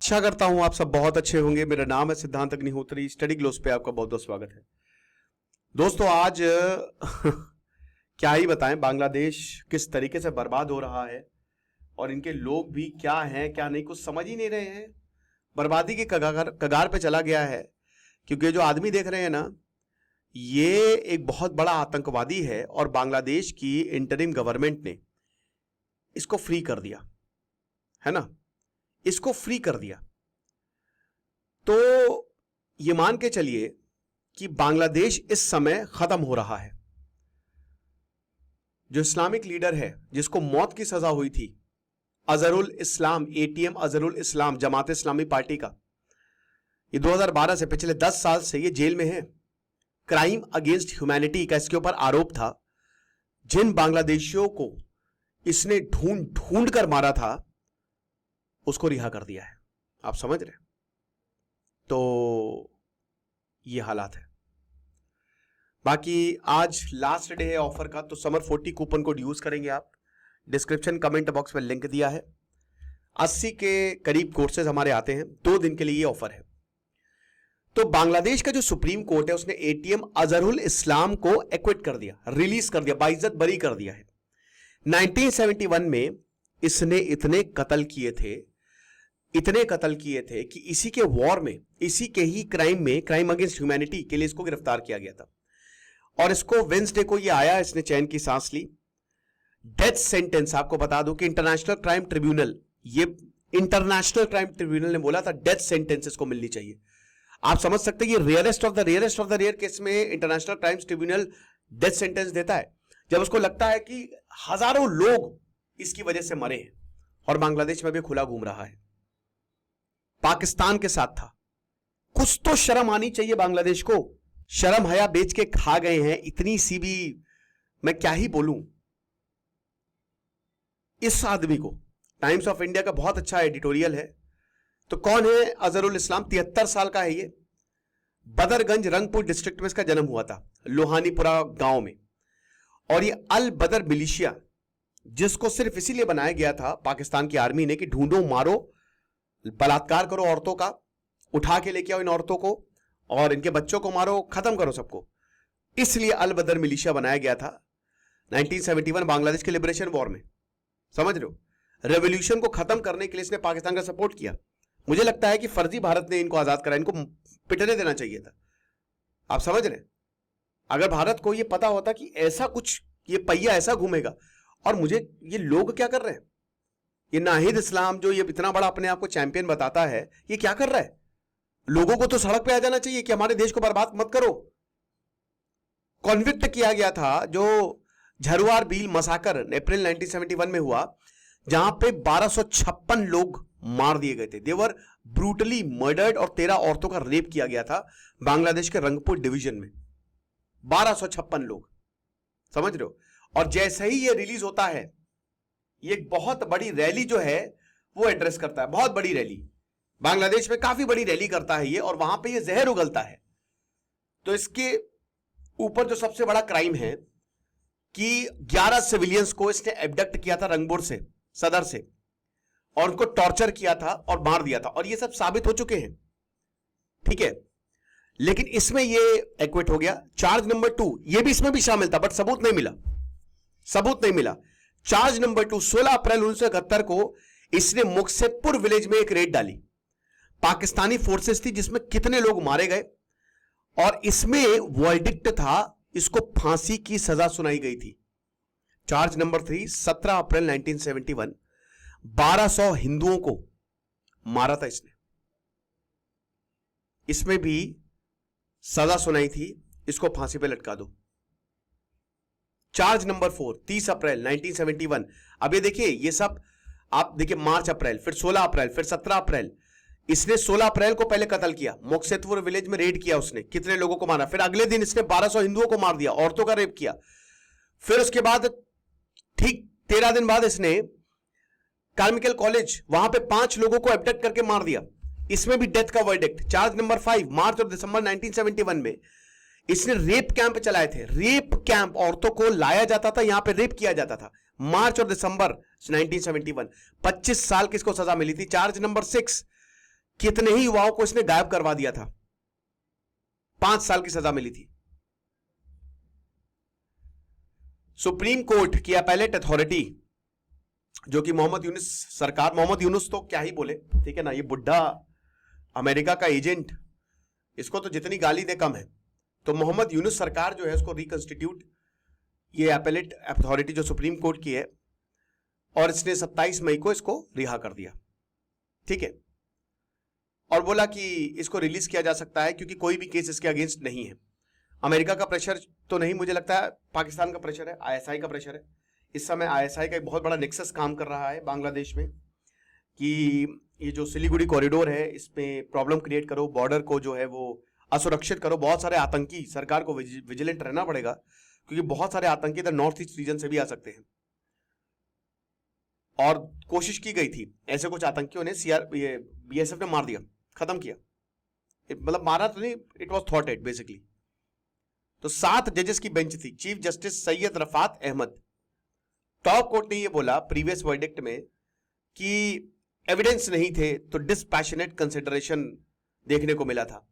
आशा करता हूं आप सब बहुत अच्छे होंगे। मेरा नाम है सिद्धांत अग्निहोत्री। स्टडी ग्लोस पे आपका बहुत बहुत स्वागत है। दोस्तों आज क्या ही बताएं, बांग्लादेश किस तरीके से बर्बाद हो रहा है और इनके लोग भी क्या हैं क्या नहीं, कुछ समझ ही नहीं रहे हैं। बर्बादी के कगार पे चला गया है, क्योंकि जो आदमी देख रहे हैं ना, ये एक बहुत बड़ा आतंकवादी है और बांग्लादेश की इंटरिम गवर्नमेंट ने इसको फ्री कर दिया है ना, इसको फ्री कर दिया। तो ये मान के चलिए कि बांग्लादेश इस समय खत्म हो रहा है। जो इस्लामिक लीडर है जिसको मौत की सजा हुई थी, अजहरुल इस्लाम, एटीएम अजहरुल इस्लाम, जमात इस्लामी पार्टी का, ये 2012 से पिछले 10 साल से ये जेल में है। क्राइम अगेंस्ट ह्यूमैनिटी का इसके ऊपर आरोप था। जिन बांग्लादेशियों को इसने ढूंढ ढूंढ कर मारा था उसको रिहा कर दिया है। आप समझ रहे? तो ये हालात है। बाकी आज लास्ट डे है ऑफर का, तो समर 40 कूपन कोड यूज करेंगे आप। डिस्क्रिप्शन कमेंट बॉक्स में लिंक दिया है। 80 के करीब कोर्सेज हमारे आते हैं, 2 दिन के लिए ये ऑफर है। तो बांग्लादेश का जो सुप्रीम कोर्ट है उसने एटीएम अजहरुल इस्लाम को एक्विट कर दिया, रिलीज कर दिया, बाइज्जत बरी कर दिया है। 1971 में इसने इतने कत्ल किए थे कि इसी के वॉर में, इसी के ही क्राइम में, क्राइम अगेंस्ट ह्यूमैनिटी के लिए इसको गिरफ्तार किया गया था। और इसको वेंसडे को ये आया, इसने चैन की सांस ली। डेथ सेंटेंस, आपको बता दूं कि इंटरनेशनल क्राइम ट्रिब्यूनल ने बोला था डेथ सेंटेंस इसको मिलनी चाहिए। आप समझ सकते हैं, ये rarest of the rare case में International Crimes Tribunal death sentence देता है, जब उसको लगता है कि हजारों लोग इसकी वजह से मरे हैं। और बांग्लादेश में भी खुला घूम रहा है, पाकिस्तान के साथ था। कुछ तो शर्म आनी चाहिए बांग्लादेश को। शर्म हया बेच के खा गए हैं, इतनी सी भी, मैं क्या ही बोलूं इस आदमी को। टाइम्स ऑफ इंडिया का बहुत अच्छा एडिटोरियल है। तो कौन है अजहरुल इस्लाम? 73 साल का है ये। बदरगंज रंगपुर डिस्ट्रिक्ट में इसका जन्म हुआ था, लोहानीपुरा गांव में। और ये अल बदर मिलिशिया, जिसको सिर्फ इसीलिए बनाया गया था पाकिस्तान की आर्मी ने कि ढूंढो, मारो, बलात्कार करो औरतों का, उठा के लेके आओ इन औरतों को और इनके बच्चों को मारो, खत्म करो सबको। इसलिए अल बदर मिलिशिया बनाया गया था 1971 बांग्लादेश के लिबरेशन वॉर में। समझ रहे हो? रेवोल्यूशन को खत्म करने के लिए इसने पाकिस्तान का सपोर्ट किया। मुझे लगता है कि फर्जी भारत ने इनको आजाद करा, इनको पिटने देना चाहिए था। आप समझ रहे? अगर भारत को यह पता होता कि ऐसा कुछ, ये पहिया ऐसा घूमेगा। और मुझे ये लोग क्या कर रहे हैं, ये नाहिद इस्लाम जो ये इतना बड़ा अपने आप को चैंपियन बताता है, ये क्या कर रहा है? लोगों को तो सड़क पे आ जाना चाहिए कि हमारे देश को बर्बाद मत करो। कॉन्विक्ट किया गया था जो झरुआर बील मसाकर अप्रैल 1971 में हुआ, जहां पे 1256 लोग मार दिए गए थे। देवर ब्रूटली मर्डर्ड और 13 औरतों का रेप किया गया था बांग्लादेश के रंगपुर डिवीजन में। 1256 लोग, समझ रहे हो? और जैसे ही ये रिलीज होता है, ये एक बहुत बड़ी रैली जो है वो एड्रेस करता है, बहुत बड़ी रैली। बांग्लादेश में काफी बड़ी रैली करता है ये, और वहां पे ये जहर उगलता है। तो इसके ऊपर जो सबसे बड़ा क्राइम है कि 11 सिविलियंस को इसने एब्डक्ट किया था रंगपुर से, सदर से, और उनको टॉर्चर किया था और मार दिया था। और ये सब साबित हो चुके हैं, ठीक है। लेकिन इसमें ये एक्विट हो गया। चार्ज नंबर 2 ये भी इसमें भी शामिल था, बट सबूत नहीं मिला। चार्ज नंबर 2, 16 अप्रैल 1971 को इसने मुक्सेपुर विलेज में एक रेड डाली। पाकिस्तानी फोर्सेस थी जिसमें कितने लोग मारे गए, और इसमें वर्डिक्ट था, इसको फांसी की सजा सुनाई गई थी। चार्ज नंबर 3, 17 अप्रैल 1971, 1200 हिंदुओं को मारा था इसने। इसमें भी सजा सुनाई थी, इसको फांसी पे लटका दो। चार्ज नंबर 4, 30 अप्रैल 1971। अब ये देखिए, ये सब आप देखिए, मार्च अप्रैल, फिर 16 अप्रैल, फिर 17 अप्रैल। इसने 16 अप्रैल को पहले कत्ल किया, मोक्सेतपुर विलेज में रेड किया उसने, कितने लोगों को मारा। फिर अगले दिन इसने 1200 हिंदुओं को मार दिया, औरतों का रेप किया। फिर उसके बाद ठीक 13 दिन बाद इसने कार्मिकल कॉलेज, वहां पे 5 लोगों को एब्डक्ट करके मार दिया। इसमें भी डेथ का वर्डिक्ट। चार्ज नंबर 5, मार्च और दिसंबर 1971 में इसने रेप कैंप चलाए थे। रेप कैंप, औरतों को लाया जाता था, यहां पे रेप किया जाता था। मार्च और दिसंबर 1971, 25 साल की इसको सजा मिली थी। चार्ज नंबर 6, कितने ही युवाओं को इसने गायब करवा दिया था, 5 साल की सजा मिली थी। सुप्रीम कोर्ट की अपीलेट अथॉरिटी जो कि मोहम्मद यूनुस सरकार, मोहम्मद यूनुस तो क्या ही बोले, ठीक है ना, ये बुढ़ा अमेरिका का एजेंट, इसको तो जितनी गाली दे कम है। तो मोहम्मद यूनुस सरकार जो है उसको रिकंस्टिट्यूट, ये अपीलेट अथॉरिटी जो सुप्रीम कोर्ट की है, और इसने 27 मई को इसको रिहा कर दिया, ठीक है, और बोला कि इसको रिलीज किया जा सकता है क्योंकि कोई भी केस इसके अगेंस्ट नहीं है। अमेरिका का प्रेशर तो नहीं, मुझे लगता है पाकिस्तान का प्रेशर है, आईएसआई का प्रेशर है। इस समय आईएसआई का एक बहुत बड़ा नेक्सस काम कर रहा है बांग्लादेश में कि ये जो सिलीगुड़ी कॉरिडोर है इसमें प्रॉब्लम क्रिएट करो, बॉर्डर को जो है वो असुरक्षित करो, बहुत सारे आतंकी, सरकार को विजिलेंट रहना पड़ेगा क्योंकि बहुत सारे आतंकी इधर नॉर्थ ईस्ट रीजन से भी आ सकते हैं। और कोशिश की गई थी, ऐसे कुछ आतंकियों ने बीएसएफ ने मार दिया, खत्म किया, मतलब मारा तो नहीं, इट वॉज थॉटेड बेसिकली। तो 7 जजेस की बेंच थी, chief justice Syed Rafat Ahmed. Top court ने यह बोला प्रीवियस वर्डिक्ट में कि एविडेंस नहीं थे तो डिस्पैशनेट कंसिडरेशन देखने को मिला था,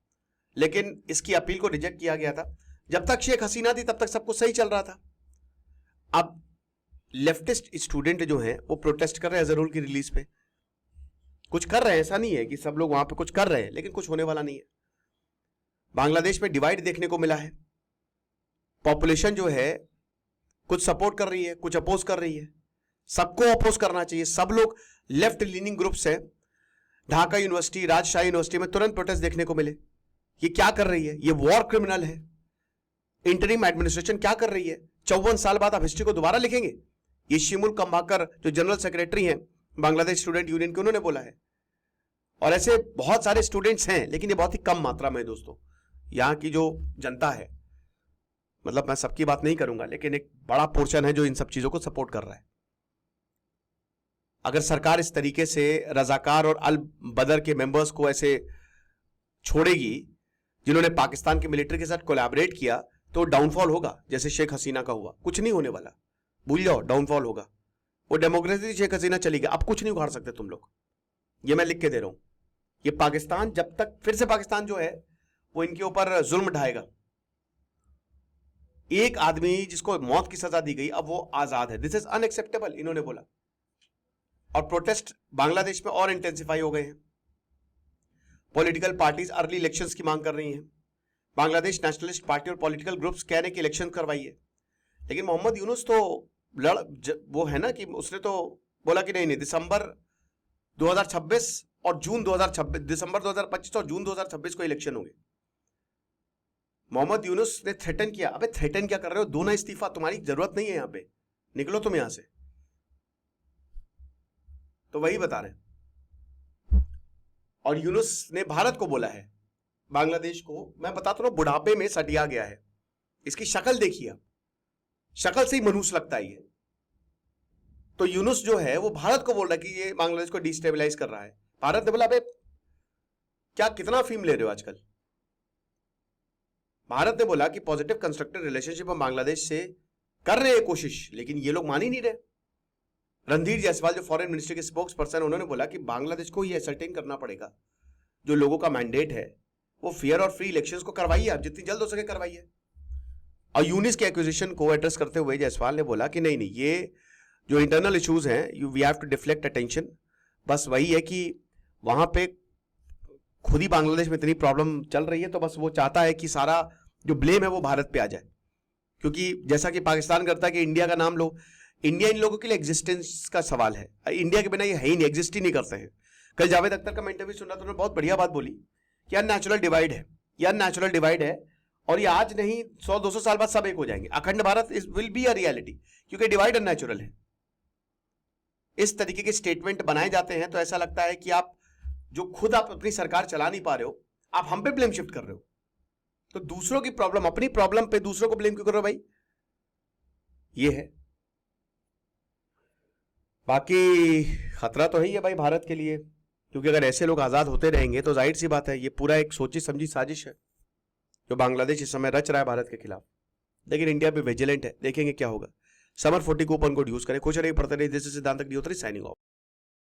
लेकिन इसकी अपील को रिजेक्ट किया गया था। जब तक शेख हसीना थी तब तक सब कुछ सही चल रहा था। अब लेफ्टिस्ट स्टूडेंट जो हैं वो प्रोटेस्ट कर रहे हैं अजहरुल की रिलीज पे, कुछ कर रहे हैं, ऐसा नहीं है कि सब लोग वहां पे कुछ कर रहे हैं, लेकिन कुछ होने वाला नहीं है। बांग्लादेश में डिवाइड देखने को मिला है, पॉपुलेशन जो है कुछ सपोर्ट कर रही है, कुछ अपोज कर रही है। सबको अपोज करना चाहिए, सब लोग लेफ्ट लीनिंग ग्रुप्स हैं। ढाका यूनिवर्सिटी, राजशाही यूनिवर्सिटी में तुरंत प्रोटेस्ट देखने को मिले। ये क्या कर रही है? ये वॉर क्रिमिनल है। इंटरिम एडमिनिस्ट्रेशन क्या कर रही है? 54 साल बाद आप हिस्ट्री को दोबारा लिखेंगे? ये शिमुल कंबाकर जो जनरल सेक्रेटरी हैं बांग्लादेश स्टूडेंट यूनियन के, उन्होंने बोला है। और ऐसे बहुत सारे स्टूडेंट्स हैं, लेकिन ये बहुत ही कम मात्रा में है दोस्तों। यहां की जो जनता है, मतलब मैं सबकी बात नहीं करूंगा, लेकिन एक बड़ा पोर्शन है जो इन सब चीजों को सपोर्ट कर रहा है। अगर सरकार इस तरीके से रजाकार और अल बदर के मेंबर्स को ऐसे छोड़ेगी जिन्होंने पाकिस्तान की मिलिट्री के साथ कोलैबोरेट किया, तो डाउनफॉल होगा, जैसे शेख हसीना का हुआ। कुछ नहीं होने वाला, भूल जाओ, डाउनफॉल होगा। वो डेमोक्रेसी शेख हसीना चली गई, अब कुछ नहीं उखाड़ सकते तुम लोग, ये मैं लिख के दे रहा हूं। ये पाकिस्तान जब तक फिर से पाकिस्तान जो है वो इनके ऊपर जुल्म ढाएगा। एक आदमी जिसको मौत की सजा दी गई, अब वो आजाद है। दिस इज अनएक्सेप्टेबल, इन्होंने बोला। और प्रोटेस्ट बांग्लादेश में और इंटेंसिफाई हो गए हैं। पॉलिटिकल पार्टीज अर्ली इलेक्शंस की मांग कर रही हैं। बांग्लादेश नेशनलिस्ट पार्टी और पॉलिटिकल ग्रुप्स कह रहे कि इलेक्शन करवाइए, लेकिन मोहम्मद यूनुस तो वो है ना कि उसने तो बोला कि नहीं, दिसंबर 2026 और जून 2026, दिसंबर 2025 और जून 2026 को इलेक्शन होंगे। मोहम्मद यूनुस ने थ्रेटन किया। अबे थ्रेटन क्या कर रहे हो? दो ना इस्तीफा, तुम्हारी जरूरत नहीं है यहां पे, निकलो तुम यहां से। तो वही बता रहे हैं। और यूनुस ने भारत को बोला है, बांग्लादेश को, मैं बताता हूं, बुढ़ापे में सटिया गया है। इसकी शक्ल देखिए, शक्ल से ही मनहूस लगता है ये। तो यूनुस जो है वो भारत को बोल रहा है कि ये बांग्लादेश को डिस्टेबलाइज कर रहा है। भारत ने बोला अबे क्या, कितना फीम ले रहे हो आजकल? भारत ने बोला कि पॉजिटिव कंस्ट्रक्टिव रिलेशनशिप हम बांग्लादेश से कर रहे हैं कोशिश, लेकिन ये लोग मान ही नहीं रहे। रणधीर जायसवाल जो फॉरेन मिनिस्ट्री के स्पोक्स पर्सन, उन्होंने बोला कि बांग्लादेश को ये सर्टेन करना पड़ेगा, जो लोगों का मैंडेट है वो फेयर और फ्री इलेक्शंस को करवाइए, आप जितनी जल्द हो सके करवाइए। और यूनिस के एक्विजिशन को एड्रेस करते हुए जायसवाल ने बोला कि नहीं, ये जो इंटरनल इश्यूज हैं, we have to deflect attention. बस वही है कि वहां पे खुद ही बांग्लादेश में इतनी प्रॉब्लम चल रही है, तो बस वो चाहता है कि सारा जो ब्लेम है वो भारत पे आ जाए। क्योंकि जैसा कि पाकिस्तान करता है कि इंडिया का नाम लो, इंडिया इन लोगों के लिए एग्जिस्टेंस का सवाल है। इंडिया के बिना ये है ही नहीं, एग्जिस्ट ही नहीं करते हैं। कल जावेद अख्तर का मैं इंटरव्यू सुन रहा था, उन्होंने बहुत बढ़िया बात बोली कि यार नेचुरल डिवाइड है, यार नेचुरल डिवाइड है, और ये आज नहीं 100-200 साल बाद सब एक हो जाएंगे। अखंड Bharat will be a reality, क्योंकि डिवाइड अननेचुरल है। इस तरीके के स्टेटमेंट बनाए जाते हैं तो ऐसा लगता है कि आप जो खुद आप अपनी सरकार चला नहीं पा रहे हो, आप हम पे ब्लेम शिफ्ट कर रहे हो। तो दूसरों की प्रॉब्लम, अपनी प्रॉब्लम पे दूसरों को ब्लेम क्यों कर रहे हो भाई? ये है। बाकी खतरा तो है ही है भाई भारत के लिए, क्योंकि अगर ऐसे लोग आजाद होते रहेंगे तो जाहिर सी बात है ये पूरा एक सोची समझी साजिश है जो बांग्लादेश इस समय रच रहा है भारत के खिलाफ। लेकिन इंडिया भी विजिलेंट है, देखेंगे क्या होगा। समर 40 कूपन कोड यूज करें, खुश रहिए, पढ़ते रहिए। दिस इज सिद्धांत अग्निहोत्री साइनिंग ऑफ।